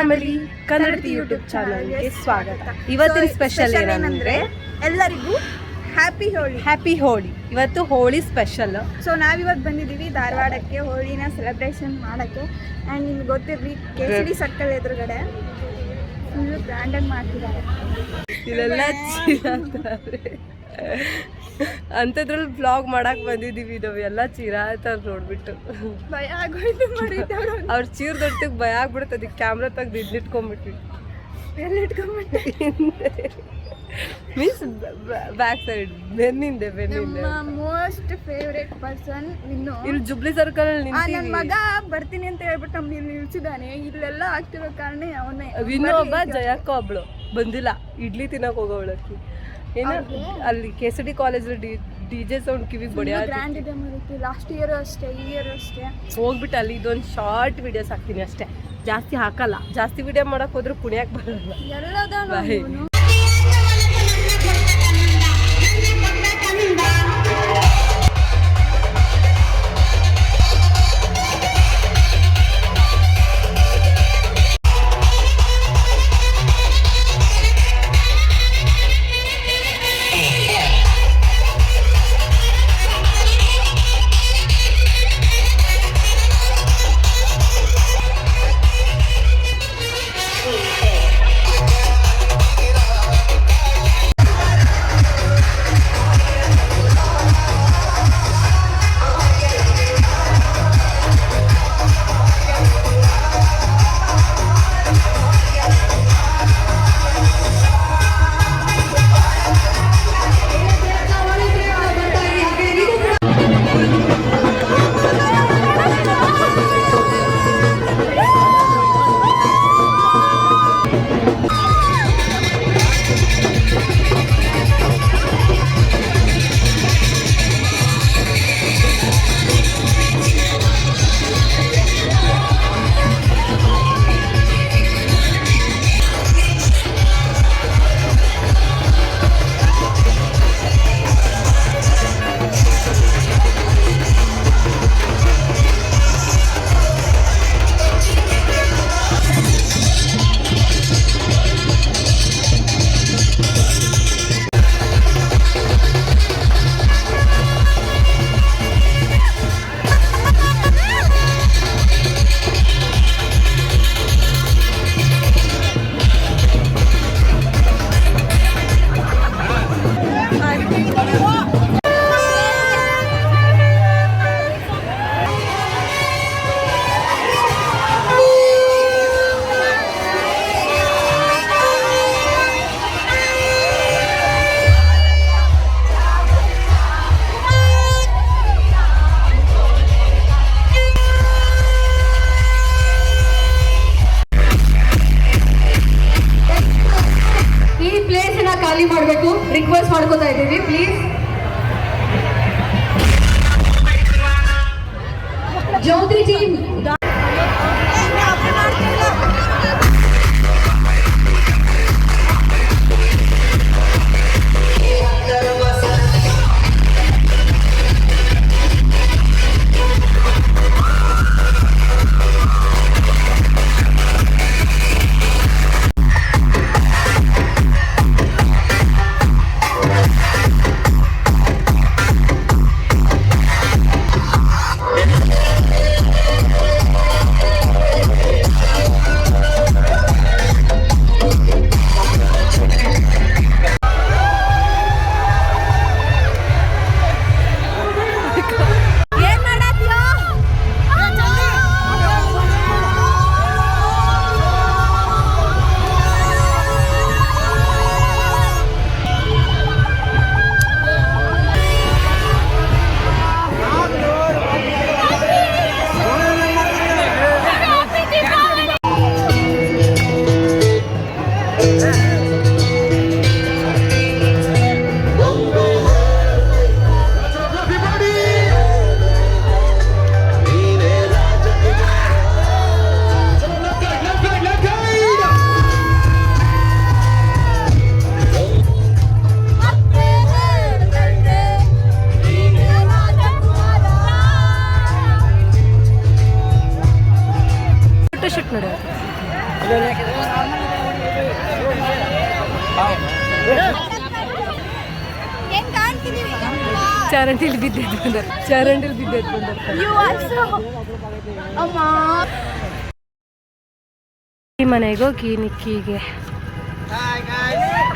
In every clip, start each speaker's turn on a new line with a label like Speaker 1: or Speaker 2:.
Speaker 1: Family ಕನ್ನಡತಿ YouTube ಚಾನಲ್ಗೆ ಸ್ವಾಗತ. ಇವತ್ತಿನ ಸ್ಪೆಷಲ್ ಏನಂದ್ರೆ
Speaker 2: ಎಲ್ಲರಿಗೂ ಹ್ಯಾಪಿ ಹೋಳಿ.
Speaker 1: ಇವತ್ತು ಹೋಳಿ ಸ್ಪೆಷಲ್.
Speaker 2: ಸೊ ನಾವಿವತ್ತು ಬಂದಿದ್ದೀವಿ ಧಾರವಾಡಕ್ಕೆ ಹೋಳಿನ ಸೆಲೆಬ್ರೇಷನ್ ಮಾಡೋಕ್ಕೆ. ಆ್ಯಂಡ್ ನಿಮ್ಗೆ ಗೊತ್ತಿರಲಿ KCD ಸರ್ಕಲ್ ಎದುರುಗಡೆ ಫುಲ್ಲು ಗ್ರ್ಯಾಂಡಾಗಿ ಮಾಡ್ತಿದ್ದಾರೆ.
Speaker 1: ಇಲ್ಲೆಲ್ಲ ಅಂಥದ್ರಲ್ಲಿ ಬ್ಲಾಗ್ ಮಾಡಕ್ಕೆ ಬಂದಿದ್ದೀವಿ. ನಾವು ಎಲ್ಲ ಚೀರಾತಾರೆ ನೋಡ್ಬಿಟ್ಟು
Speaker 2: ಭಯ ಆಗೋಯ್ತು ಮಾಡಿದ್ದವ್ರು.
Speaker 1: ಅವ್ರು ಚೀರ್ ದೊಡ್ಡಕ್ಕೆ ಭಯ ಆಗ್ಬಿಡುತ್ತೆ. ಅದಕ್ಕೆ ಕ್ಯಾಮ್ರಾ ತೆಗ್ದು ಇಟ್ಕೊಂಡ್ಬಿಟ್ವಿ. ಮೀನ್ಸ್ ಬ್ಯಾಕ್ ಸೈಡ್ ಬೆನ್ನಿಂದೆ
Speaker 2: ನಮ್ಮ ಮೋಸ್ಟ್ ಫೇವ್ರೇಟ್ ಪರ್ಸನ್ ವಿನ್ನು.
Speaker 1: ಇಲ್ಲಿ ಜುಬ್ಲಿ ಸರ್ಕಲ್
Speaker 2: ನನ್ನ ಮಗ ಬರ್ತೀನಿ ಅಂತ ಹೇಳ್ಬಿಟ್ಟು ನಮ್ಗೆ ಇಲ್ಲಿ ನಿಲ್ಸಿದ್ದಾನೆ. ಇಲ್ಲೆಲ್ಲ ಆಗ್ತಿರೋ ಕಾರಣ ಅವನೇ.
Speaker 1: ವಿನ್ನು ಒಬ್ಬ, ಜಯಕ್ಕ ಒಬ್ಳು ಬಂದಿಲ್ಲ. ಇಡ್ಲಿ ತಿನ್ನಕ್ ಹೋಗೋಳಕ್ಕಿ ಏನು ಅಲ್ಲಿ KCD ಕಾಲೇಜಲ್ಲಿ DJ ಸೌಂಡ್ ಕಿವಿಗೆ ಬಡಿಯ
Speaker 2: ಗ್ರ್ಯಾಂಡ್ ಇದೆ ಮಾಡಿತ್ತು. ಲಾಸ್ಟ್ ಇಯರ್ ಅಷ್ಟೇ, ಈ ಇಯರ್ ಅಷ್ಟೇ
Speaker 1: ಹೋಗ್ಬಿಟ್ಟು ಅಲ್ಲಿ ಇದೊಂದು ಶಾರ್ಟ್ ವಿಡಿಯೋಸ್ ಹಾಕ್ತೀನಿ ಅಷ್ಟೇ, ಜಾಸ್ತಿ ಹಾಕಲ್ಲ. ಜಾಸ್ತಿ ವಿಡಿಯೋ ಮಾಡಕ್ ಹೋದ್ರೆ ಕುಣಿಯಕ್ಕೆ ಬರಲ್ಲ.
Speaker 2: ಎಲ್ಲದ ಖಾಲಿ ಮಾಡಬೇಕು ರಿಕ್ವೆಸ್ಟ್ ಮಾಡ್ಕೋತಾ ಇದ್ದೀವಿ ಪ್ಲೀಸ್. ಜ್ಯೋತಿ ಟೀಮ್
Speaker 1: ಚರಂಡಿಲಿ ಬಿದ್ದೆದ್ದು ಬಂದರು, ಚರಂಡಿಲಿ ಬಿದ್ದೆದ್ದು ಬಂದರು. ಈ ಮನೆಗೆ ಹೋಗಿ ನಿಕ್ಕಿಗೆ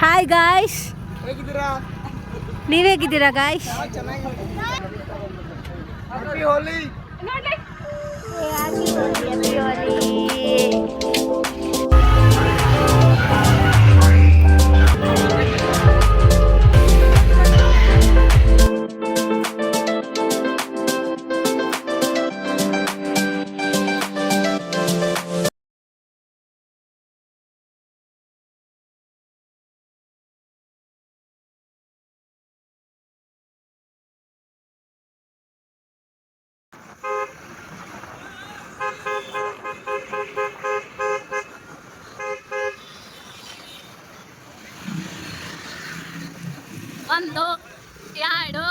Speaker 1: ಹಾಯ್ ಗಾಯ್ಸ್, ನೀವ್ ಹೇಗಿದ್ದೀರಾ ಗಾಯ್ಸ್? ಒಂದು ಎರಡು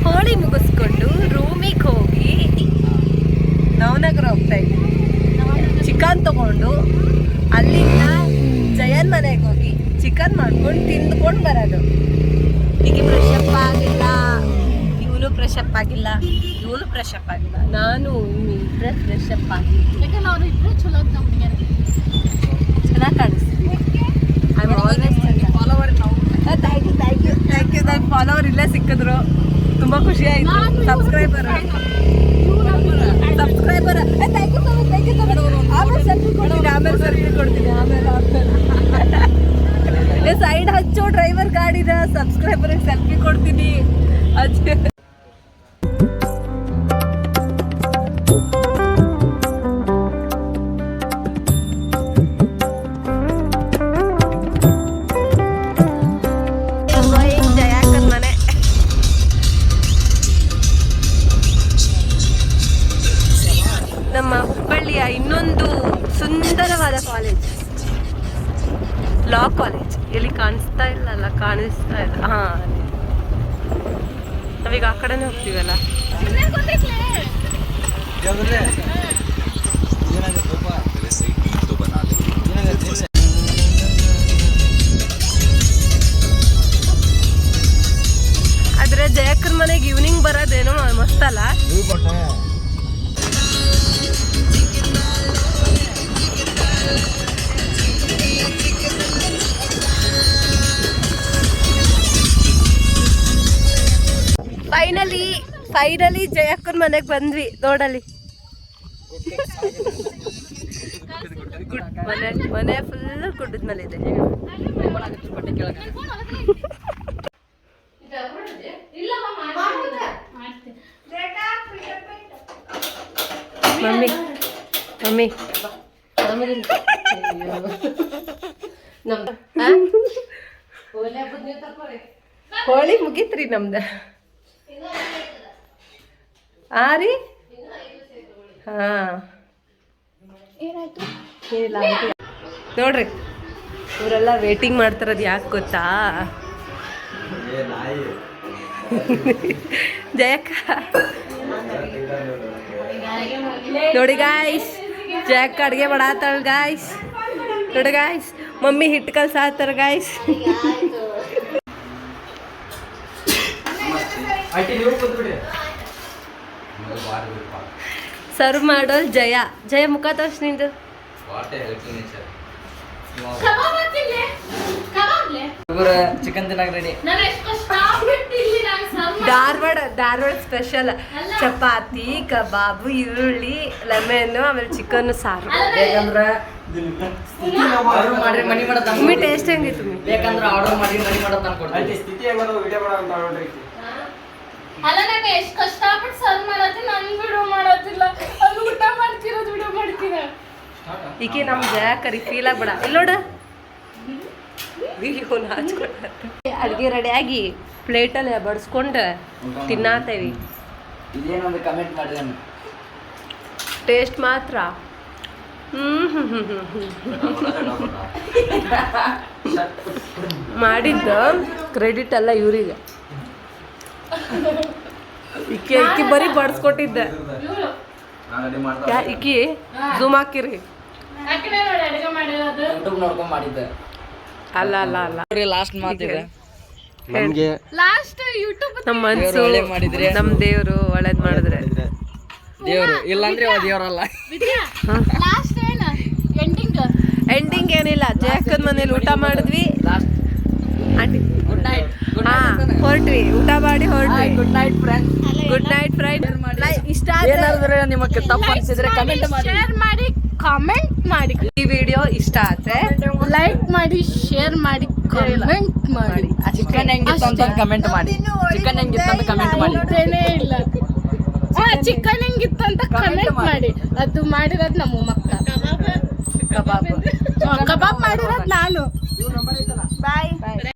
Speaker 1: ಹೋಳಿ ಮುಗಿಸ್ಕೊಂಡು ರೂಮಿಗೆ ಹೋಗಿ ನವನಗರ ಹೋಗ್ತಾ ಇದ್ವಿ. ಚಿಕನ್ ತಗೊಂಡು ಅಲ್ಲಿಂದ ಜಯನ್ ಮನೆಗೆ ಹೋಗಿ ಚಿಕನ್ ಮಾಡ್ಕೊಂಡು ತಿಂದ್ಕೊಂಡು ಬರೋದು. ಈಗ ಫ್ರೆಶಪ್ ಆಗಿಲ್ಲ, ಇವನು ಫ್ರೆಶಪ್ ಆಗಿಲ್ಲ, ಇವನು ಫ್ರೆಶಪ್ ಆಗಿಲ್ಲ, ನಾನು ಇಬ್ಬರೇ ಫ್ರೆಶಪ್ ಆಗಿಲ್ಲ. ಯಾಕಂದ್ರೆ ಅವರು ಇಬ್ಬರೇ ಚಲೋ ಚೆನ್ನಾಗಿ ಕಾಣಿಸ್ತೀವಿ. I am always follower. Thank you ನನ್ನ ಫಾಲೋವರ್ ಇಲ್ಲೇ ಸಿಕ್ಕಿದ್ರು, ತುಂಬ ಖುಷಿ ಆಯಿತು. ಸಬ್ಸ್ಕ್ರೈಬರ್ ಥ್ಯಾಂಕ್ ಯು ಆಮೇಲೆ ಸೆಲ್ಫಿ ಕೊಡ್ತೀನಿ, ಆಮೇಲೆ ಸೈಡ್ ಹಚ್ಚೋ ಡ್ರೈವರ್ ಗಾಡಿನ ಸಬ್ಸ್ಕ್ರೈಬರ್ಗೆ ಸೆಲ್ಫಿ ಕೊಡ್ತೀನಿ. ಅಜ್ಜಿ ಜಯಾಕನ್ ಮನೆ. ನಮ್ಮ ಹುಬ್ಬಳ್ಳಿಯ ಇನ್ನೊಂದು ಸುಂದರವಾದ ಕಾಲೇಜ್, ಲಾ ಕಾಲೇಜ್. ಎಲ್ಲಿ ಕಾಣಿಸ್ತಾ ಇಲ್ಲ, ಹಾಂ, ನಾವೀಗ ಆ ಕಡೆನೇ ಹೋಗ್ತೀವಲ್ಲ. ಆದ್ರೆ ಜಯಕ್ಕನ ಮನೆಗೆ ಈವ್ನಿಂಗ್ ಬರೋದೇನೋ ಮಸ್ತಲ್ಲ. ಫೈನಲಿ ಜಯಕ್ಕನ ಮನೆಗೆ ಬಂದ್ವಿ. ನೋಡಲಿ ಮನೆ ಫುಲ್ ಗುಡ್ಡದ ಮೇಲೆ ಇದೆ. ಮಮ್ಮಿ ಹೋಳಿ ಮುಗೀತ್ರಿ ನಮ್ದ. ರೀ ಹಾಂ ನೋಡ್ರಿ, ಇವರೆಲ್ಲ ವೇಟಿಂಗ್ ಮಾಡ್ತಾರದು ಯಾಕೆ ಗೊತ್ತಾ? ಜಯಕ್ಕ ನೋಡಿ ಗಾಯ್ಸ್, ಜಯಕ್ಕ ಅಡುಗೆ ಮಾಡಾತಾಳ ಗಾಯ್ಸ್. ನೋಡಿ ಗಾಯ್ಸ್, ಮಮ್ಮಿ ಹಿಟ್ಟು ಕಲ್ಸಾತಾರ ಗಾಯ್ಸ್. ಸರ್ವ್ ಮಾಡೋದು ಜಯ ಮುಖ ತೋರ್ಸ್ ನಿಂದು.
Speaker 3: ಚಿಕನ್ ತಿನ್ನಕ್ ರೆಡಿ.
Speaker 1: ಧಾರವಾಡ ಸ್ಪೆಷಲ್ ಚಪಾತಿ, ಕಬಾಬು, ಈರುಳ್ಳಿ, ಲೆಮನ್, ಆಮೇಲೆ ಚಿಕನ್ ಸಾರು.
Speaker 3: ಬೇಕಂದ್ರ ಆರ್ಡರ್ ಮಾಡ್ರಿ ಮನಿ ಮಾಡತಾನ.
Speaker 1: ತುಮ್ಮಿ ಟೇಸ್ಟ್ ಹೆಂಗಿತ್ತು?
Speaker 3: ಬೇಕಂದ್ರ ಆರ್ಡರ್ ಮಾಡಿ ಮನಿ ಮಾಡತಾನ ಕೊಡ್ತೀನಿ.
Speaker 4: ಸ್ಥಿತಿ ಹೆಂಗದ ವಿಡಿಯೋ ಮಾಡೋ ಅಂತ ನೋಡ್ರಿ.
Speaker 5: ಅಲ್ಲ ನಾನು ಎಷ್ಟು ಕಷ್ಟಪಟ್ಟು ಸರ್ವ್ ಮಾಡತ್ತೀನಿ, ನನ್ ವಿಡಿಯೋ ಮಾಡತ್ತಿಲ್ಲ. ಅದು ಊಟ ಮಾಡ್ತಿರೋದು ವಿಡಿಯೋ ಮಾಡ್ತೀರ.
Speaker 1: ಈಕೆ ನಮ್ ಜಯಕರಿ ಫೀಲ್ ಆಗ್ಬೇಡ. ಇಲ್ಲಿ ನೋಡ ವಿಡಿಯೋನ ಹಚ್ಕೊಟ್ಟ. ಅಡ್ಗೆ ರೆಡಿ ಆಗಿ ಪ್ಲೇಟಲ್ಲಿ ಬಡಿಸ್ಕೊಂಡು ತಿನ್ನಾತೇವಿ.
Speaker 3: ಇದೇನಂದ್ರೆ ಕಮೆಂಟ್ ಮಾಡಿ.
Speaker 1: ಟೇಸ್ಟ್ ಮಾತ್ರ ಮಾಡಿದ್ದ ಕ್ರೆಡಿಟ್ ಎಲ್ಲ ಇವ್ರಿಗೆ. ಇಕ್ಕಿ ಬರೀ ಬಡ್ಸ್ಕೊಟ್ಟಿದ್ದೆ. ಇಕ್ಕಿ ಝೂಮ್ ಹಾಕಿರಿ.
Speaker 5: ಯಾಕಡೆ ನೋಡಿ ಅಡುಗೆ ಮಾಡಿರೋದು
Speaker 3: ಯೂಟ್ಯೂಬ್ ನೋಡ್ಕೊಂಡ್ ಮಾಡಿದ್ದೆ.
Speaker 1: ಅಲ್ಲ ಅಲ್ಲ ಅಲ್ಲ
Speaker 3: ಲಾಸ್ಟ್ ಮಾತಿದೆ.
Speaker 4: ನಮ್ಗೆ
Speaker 5: ಲಾಸ್ಟ್ ಯೂಟ್ಯೂಬ್
Speaker 1: ನಮ್ಮ ಮನ್ಸು
Speaker 3: ಒಳ್ಳೇದ್ ಮಾಡಿದ್ರೆ.
Speaker 1: ನಮ್ ದೇವ್ರು ಒಳ್ಳೇದ್ ಮಾಡಿದ್ರೆ
Speaker 3: ದೇವ್ರು ಇಲ್ಲಾಂದ್ರೆ ದೇವ್ರಲ್ಲ.
Speaker 5: ಲಾಸ್ಟ್ ಏನ
Speaker 1: ಎಂಡಿಂಗ್ ಏನಿಲ್ಲ. ಜಯಕ್ಕನ್ ಮನೇಲಿ ಊಟ ಮಾಡಿದ್ವಿ.
Speaker 3: Good night.
Speaker 1: ಹಾ ಹೊರಟ್ವಿ, ಊಟ ಮಾಡಿ ಹೊರಟ್ವಿ.
Speaker 3: Good night friends.
Speaker 1: Good night friend. ಇಷ್ಟ
Speaker 3: ಏನಾದ್ರೆ ನಿಮಗೆ ತಪ್ಪು ಅನ್ಸಿದ್ರೆ ಕಮೆಂಟ್ ಮಾಡಿ.
Speaker 5: ಶೇರ್ ಮಾಡಿ, ಕಾಮೆಂಟ್ ಮಾಡಿ.
Speaker 1: ಈ ವಿಡಿಯೋ ಇಷ್ಟ ಆದ್ರೆ
Speaker 5: ಲೈಕ್ ಮಾಡಿ, ಶೇರ್ ಮಾಡಿ, ಕಾಮೆಂಟ್ ಮಾಡಿ.
Speaker 3: ಚಿಕನ್ ಹೆಂಗಿತ್ತು ಅಂತ ಕಮೆಂಟ್ ಮಾಡಿ. ಚಿಕನ್ ಹೆಂಗಿತ್ತು ಅಂತ ಕಮೆಂಟ್ ಮಾಡಿ.
Speaker 5: ಇದೇನೇ ಇಲ್ಲ. ಚಿಕನ್ ಹೆಂಗಿತ್ತು ಅಂತ ಕಮೆಂಟ್ ಮಾಡಿ. ಅದು ಮಾಡಿರೋದು ನಮ್ಮ ಮಕ್ಕ.
Speaker 1: ಕಬಾಬ್
Speaker 5: ಕಬಾಬ್ ಮಾಡಿರೋದು ನಾನು.
Speaker 2: ಬಾಯ್.